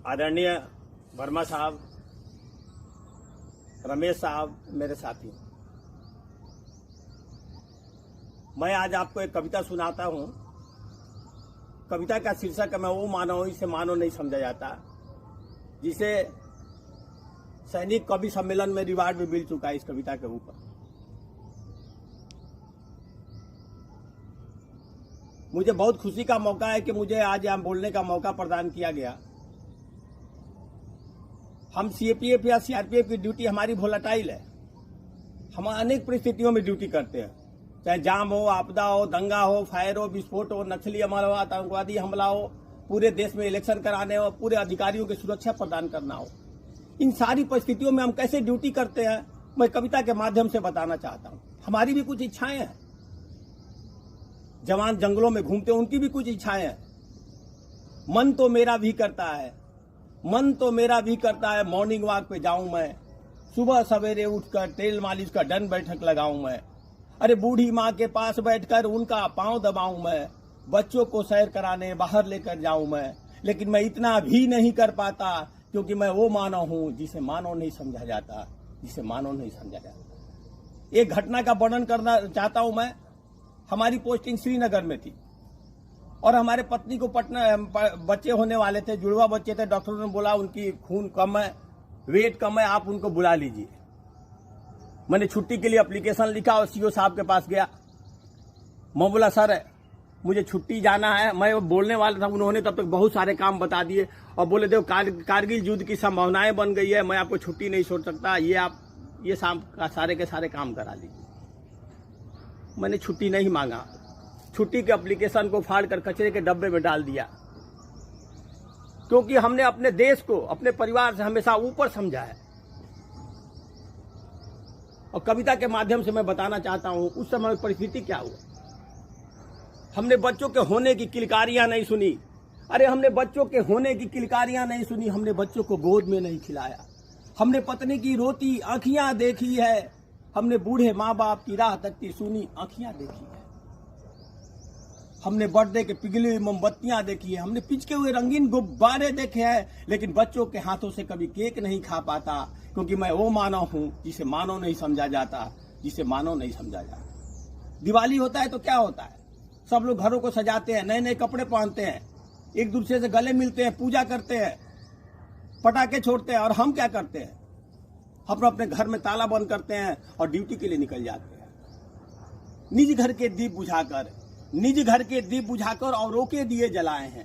आदरणीय वर्मा साहब, रमेश साहब, मेरे साथी, मैं आज आपको एक कविता सुनाता हूं। कविता का शीर्षक है मैं वो मानव इसे मानव नहीं समझा जाता, जिसे सैनिक कवि सम्मेलन में रिवार्ड भी मिल चुका है इस कविता के ऊपर। मुझे बहुत खुशी का मौका है कि मुझे आज यहाँ बोलने का मौका प्रदान किया गया। हम सीएपीएफ या सीआरपीएफ की ड्यूटी हमारी वोलेटाइल है। हम अनेक परिस्थितियों में ड्यूटी करते हैं, चाहे जाम हो, आपदा हो, दंगा हो, फायर हो, विस्फोट हो, नक्सली हमला हो, आतंकवादी हमला हो, पूरे देश में इलेक्शन कराने हो, पूरे अधिकारियों की सुरक्षा प्रदान करना हो। इन सारी परिस्थितियों में हम कैसे ड्यूटी करते हैं, मैं कविता के माध्यम से बताना चाहता हूँ। हमारी भी कुछ इच्छाएं हैं। जवान जंगलों में घूमते हैं, उनकी भी कुछ इच्छाएं हैं। मन तो मेरा भी करता है, मन तो मेरा भी करता है, मॉर्निंग वॉक पे जाऊं मैं, सुबह सवेरे उठकर तेल मालिश का दंड बैठक लगाऊं मैं। अरे बूढ़ी माँ के पास बैठकर उनका पांव दबाऊं मैं, बच्चों को सैर कराने बाहर लेकर जाऊं मैं। लेकिन मैं इतना भी नहीं कर पाता, क्योंकि मैं वो मानव हूं जिसे मानव नहीं समझा जाता, जिसे मानव नहीं समझा जाता। एक घटना का वर्णन करना चाहता हूं मैं। हमारी पोस्टिंग श्रीनगर में थी और हमारे पत्नी को पटना बच्चे होने वाले थे, जुड़वा बच्चे थे। डॉक्टर ने बोला उनकी खून कम है, वेट कम है, आप उनको बुला लीजिए। मैंने छुट्टी के लिए एप्लीकेशन लिखा और सीओ साहब के पास गया। मैं बोला सर मुझे छुट्टी जाना है। मैं बोलने वाला था, उन्होंने तब तक बहुत सारे काम बता दिए और बोले देखो कारगिल युद्ध की संभावनाएं बन गई है, मैं आपको छुट्टी नहीं छोड़ सकता, ये आप ये शाम का सारे के सारे काम करा लीजिए। मैंने छुट्टी नहीं मांगा, छुट्टी के एप्लीकेशन को फाड़ कर कचरे के डब्बे में डाल दिया, क्योंकि हमने अपने देश को अपने परिवार से हमेशा ऊपर समझा है। और कविता के माध्यम से मैं बताना चाहता हूं उस समय परिस्थिति क्या हुआ। हमने बच्चों के होने की किलकारियां नहीं सुनी। अरे हमने बच्चों के होने की किलकारियां नहीं सुनी, हमने बच्चों को गोद में नहीं खिलाया। हमने पत्नी की रोती आंखियां देखी है, हमने बूढ़े माँ बाप की राह तकती सुनी आंखियां देखी है। हमने बर्थडे के पिघली मोमबत्तियां देखी है, हमने पिचके हुए रंगीन गुब्बारे देखे हैं, लेकिन बच्चों के हाथों से कभी केक नहीं खा पाता, क्योंकि मैं वो मानव हूं जिसे मानव नहीं समझा जाता, जिसे मानव नहीं समझा जाता। दिवाली होता है तो क्या होता है, सब लोग घरों को सजाते हैं, नए नए कपड़े पहनते हैं, एक दूसरे से गले मिलते हैं, पूजा करते हैं, पटाखे छोड़ते हैं। और हम क्या करते हैं, हम अपने घर में ताला बंद करते हैं और ड्यूटी के लिए निकल जाते हैं। निज घर के दीप बुझाकर, निज घर के दीप बुझाकर औरों के दिए जलाए हैं।